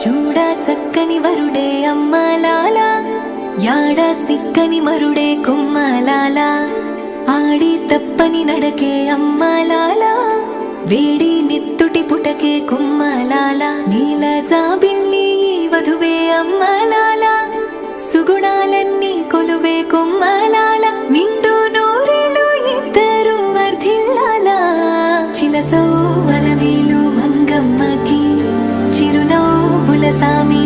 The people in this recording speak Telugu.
చూడ చక్కని వరుడే అమ్మలాల, యాడ సిక్కని మరుడే కుమ్మలాల, ఆడి తప్పని నడకే అమ్మలాల, వేడి నెత్తుటి పుటకే కుమ్మలాల, నీల జాబిల్లి వధువే అమ్మలాల, సుగుణాలన్నీ కొలువే కుమ్మలాల, నిండు నూరేళ్ళు ఇద్దరు వర్ధిల్లాల, చిలసో అలవేలు మంగమ్మకి చిరునవ్వుల సామి